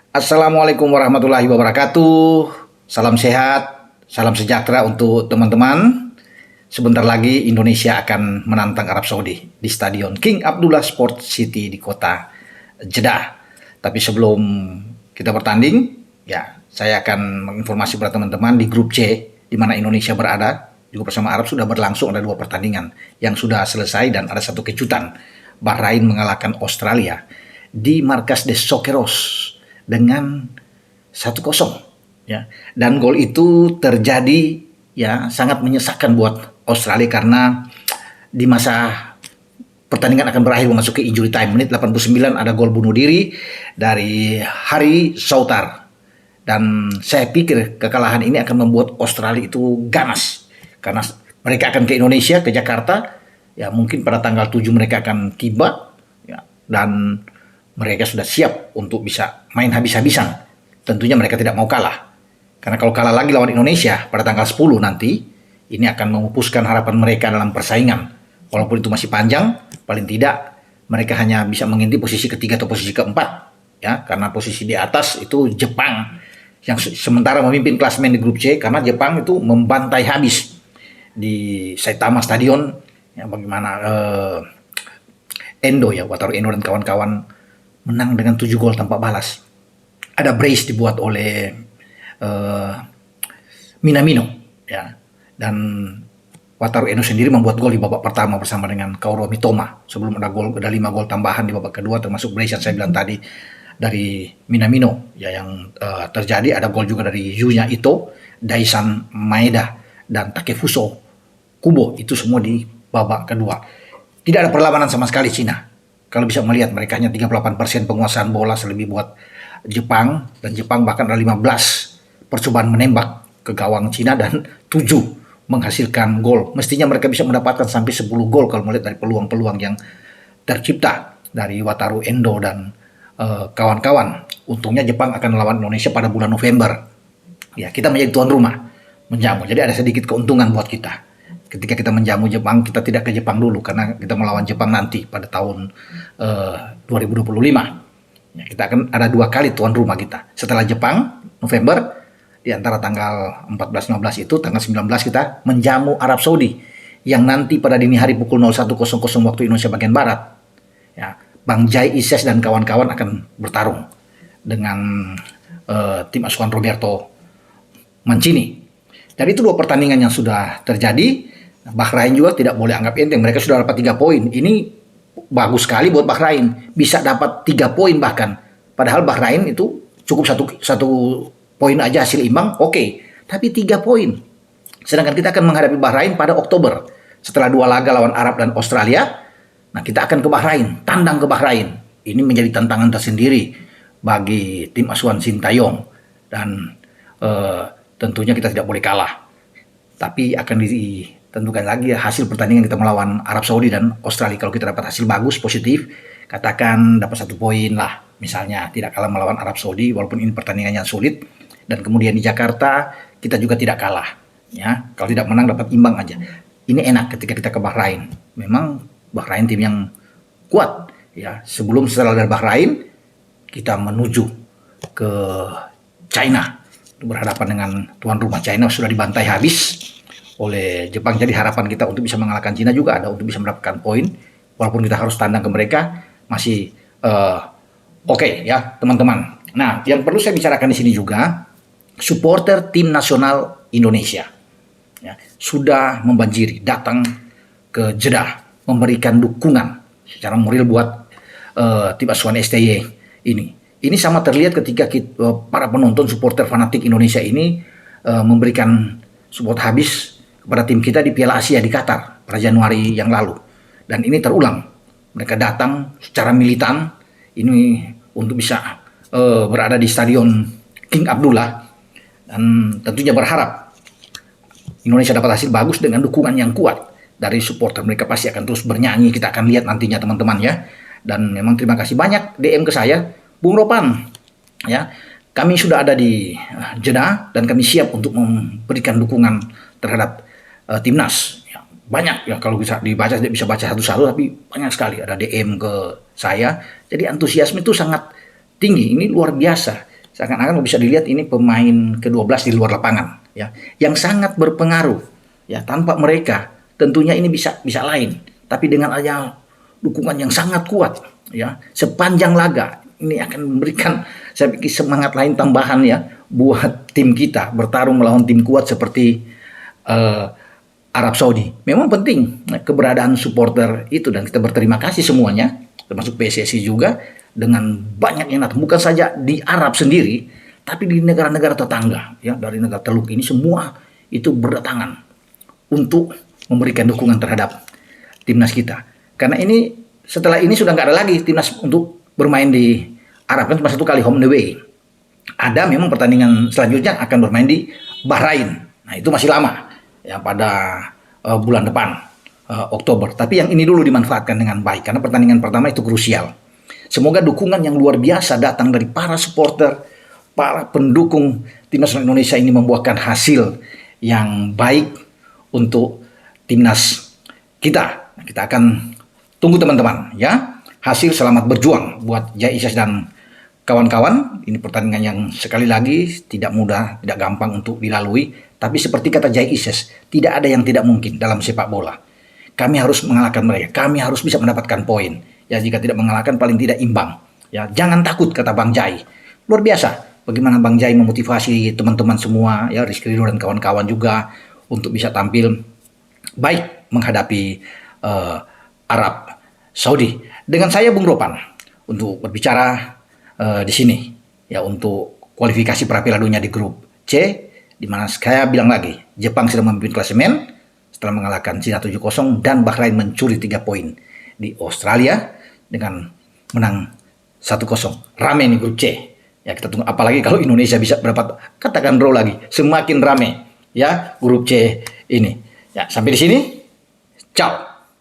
Assalamualaikum warahmatullahi wabarakatuh. Salam sehat, salam sejahtera untuk teman-teman. Sebentar lagi Indonesia akan menantang Arab Saudi di Stadion King Abdullah Sport City di kota Jeddah. Tapi sebelum kita bertanding, ya saya akan menginformasi pada teman-teman di grup C di mana Indonesia berada. Juga bersama Arab sudah berlangsung ada 2 pertandingan yang sudah selesai dan ada satu kejutan. Bahrain mengalahkan Australia di Markas des Socceros dengan 1-0 ya. Dan gol itu terjadi ya sangat menyesakkan buat Australia karena di masa pertandingan akan berakhir memasuki injury time menit 89 ada gol bunuh diri dari Hari Soutar. Dan saya pikir kekalahan ini akan membuat Australia itu ganas karena mereka akan ke Indonesia, ke Jakarta ya, mungkin pada tanggal 7 mereka akan tiba ya, dan mereka sudah siap untuk bisa main habis-habisan. Tentunya mereka tidak mau kalah. Karena kalau kalah lagi lawan Indonesia pada tanggal 10 nanti, ini akan memupuskan harapan mereka dalam persaingan. Walaupun itu masih panjang, paling tidak mereka hanya bisa mengintip posisi ketiga atau posisi keempat. Ya, karena posisi di atas itu Jepang yang sementara memimpin klasemen di grup C karena Jepang itu membantai habis di Saitama Stadion. Ya, bagaimana Endo ya, Wataru Endo dan kawan-kawan menang dengan 7 gol tanpa balas. Ada brace dibuat oleh Minamino ya. Dan Wataru Endo sendiri membuat gol di babak pertama bersama dengan Kaoru Mitoma. Sebelum ada 5 gol tambahan di babak kedua termasuk brace yang saya bilang tadi dari Minamino ya, yang terjadi. Ada gol juga dari Yuya Ito, Daisan Maeda dan Takefuso Kubo. Itu semua di babak kedua. Tidak ada perlawanan sama sekali Cina. Kalau bisa melihat mereka hanya 38% penguasaan bola selebih buat Jepang, dan Jepang bahkan ada 15 percobaan menembak ke gawang Cina dan 7 menghasilkan gol. Mestinya mereka bisa mendapatkan sampai 10 gol kalau melihat dari peluang-peluang yang tercipta dari Wataru Endo dan kawan-kawan. Untungnya Jepang akan melawan Indonesia pada bulan November. Ya, kita menjadi tuan rumah, menjamu. Jadi ada sedikit keuntungan buat kita. Ketika kita menjamu Jepang, kita tidak ke Jepang dulu karena kita melawan Jepang nanti pada tahun 2025. Ya, kita akan ada 2 kali tuan rumah kita. Setelah Jepang, November, di antara tanggal 14-15 itu, tanggal 19 kita menjamu Arab Saudi yang nanti pada dini hari pukul 01.00 waktu Indonesia bagian Barat. Ya, Bang Jai Ises dan kawan-kawan akan bertarung dengan tim asuhan Roberto Mancini. Dan itu 2 pertandingan yang sudah terjadi. Bahrain juga tidak boleh anggap enteng. Mereka sudah dapat 3 poin. Ini bagus sekali buat Bahrain. Bisa dapat 3 poin bahkan. Padahal Bahrain itu cukup satu poin aja hasil imbang. Oke. Tapi 3 poin. Sedangkan kita akan menghadapi Bahrain pada Oktober. Setelah 2 laga lawan Arab dan Australia. Nah, kita akan ke Bahrain. Tandang ke Bahrain. Ini menjadi tantangan tersendiri bagi tim asuhan Sintayong. Dan tentunya kita tidak boleh kalah. Tapi akan ditentukan lagi hasil pertandingan kita melawan Arab Saudi dan Australia. Kalau kita dapat hasil bagus, positif, katakan dapat 1 poin lah. Misalnya tidak kalah melawan Arab Saudi walaupun ini pertandingan yang sulit. Dan kemudian di Jakarta kita juga tidak kalah. Ya, kalau tidak menang dapat imbang aja. Ini enak ketika kita ke Bahrain. Memang Bahrain tim yang kuat. Ya, setelah dari Bahrain kita menuju ke China. Berhadapan dengan tuan rumah. China sudah dibantai habis oleh Jepang. Jadi harapan kita untuk bisa mengalahkan China juga ada, untuk bisa mendapatkan poin. Walaupun kita harus tandang ke mereka, masih oke ya teman-teman. Nah, yang perlu saya bicarakan di sini juga, supporter tim nasional Indonesia ya, sudah membanjiri datang ke Jeddah memberikan dukungan secara moral buat tim asuhan STY ini. Ini sama terlihat ketika para penonton supporter fanatik Indonesia ini memberikan support habis kepada tim kita di Piala Asia di Qatar pada Januari yang lalu. Dan ini terulang. Mereka datang secara militan ini untuk bisa berada di Stadion King Abdullah. Dan tentunya berharap Indonesia dapat hasil bagus dengan dukungan yang kuat dari supporter. Mereka pasti akan terus bernyanyi. Kita akan lihat nantinya teman-teman ya. Dan memang terima kasih banyak DM ke saya, Bung Ropan, ya, kami sudah ada di Jeddah dan kami siap untuk memberikan dukungan terhadap timnas. Ya, banyak ya, kalau bisa dibaca tidak bisa baca satu-satu, tapi banyak sekali ada DM ke saya. Jadi antusiasme itu sangat tinggi, ini luar biasa. seakan-akan bisa dilihat ini pemain ke-12 di luar lapangan ya, yang sangat berpengaruh ya. Tanpa mereka tentunya ini bisa lain, tapi dengan adanya dukungan yang sangat kuat ya sepanjang laga, ini akan memberikan saya pikir semangat lain tambahan ya buat tim kita bertarung melawan tim kuat seperti Arab Saudi. Memang penting keberadaan supporter itu, dan kita berterima kasih semuanya, termasuk PSSI juga, dengan banyak yang datang, bukan saja di Arab sendiri, tapi di negara-negara tetangga ya, dari negara Teluk ini semua itu berdatangan untuk memberikan dukungan terhadap timnas kita. Karena ini setelah ini sudah nggak ada lagi timnas untuk bermain di Arab, kan cuma satu kali home and away. Ada memang pertandingan selanjutnya akan bermain di Bahrain. Nah itu masih lama ya, pada bulan depan Oktober. Tapi yang ini dulu dimanfaatkan dengan baik karena pertandingan pertama itu krusial. Semoga dukungan yang luar biasa datang dari para supporter, para pendukung timnas Indonesia ini membuahkan hasil yang baik untuk timnas kita. Kita akan tunggu teman-teman ya. Hasil selamat berjuang buat Jai Isyas dan kawan-kawan. Ini pertandingan yang sekali lagi tidak mudah, tidak gampang untuk dilalui. Tapi seperti kata Jai Isyas, tidak ada yang tidak mungkin dalam sepak bola. Kami harus mengalahkan mereka. Kami harus bisa mendapatkan poin. Ya jika tidak mengalahkan paling tidak imbang. Ya jangan takut, kata Bang Jai. Luar biasa bagaimana Bang Jai memotivasi teman-teman semua ya, Rizky Ridho dan kawan-kawan juga untuk bisa tampil baik menghadapi Arab Saudi. Dengan saya Bung Ropan untuk berbicara di sini ya untuk kualifikasi Piala Dunia di grup C, di mana saya bilang lagi Jepang sedang memimpin klasemen setelah mengalahkan Cina 7-0 dan Bahrain mencuri 3 poin di Australia dengan menang 1-0. Rame nih grup C. Ya kita tunggu, apalagi kalau Indonesia bisa berdapat katakan draw lagi, semakin rame ya grup C ini. Ya sampai di sini. Ciao.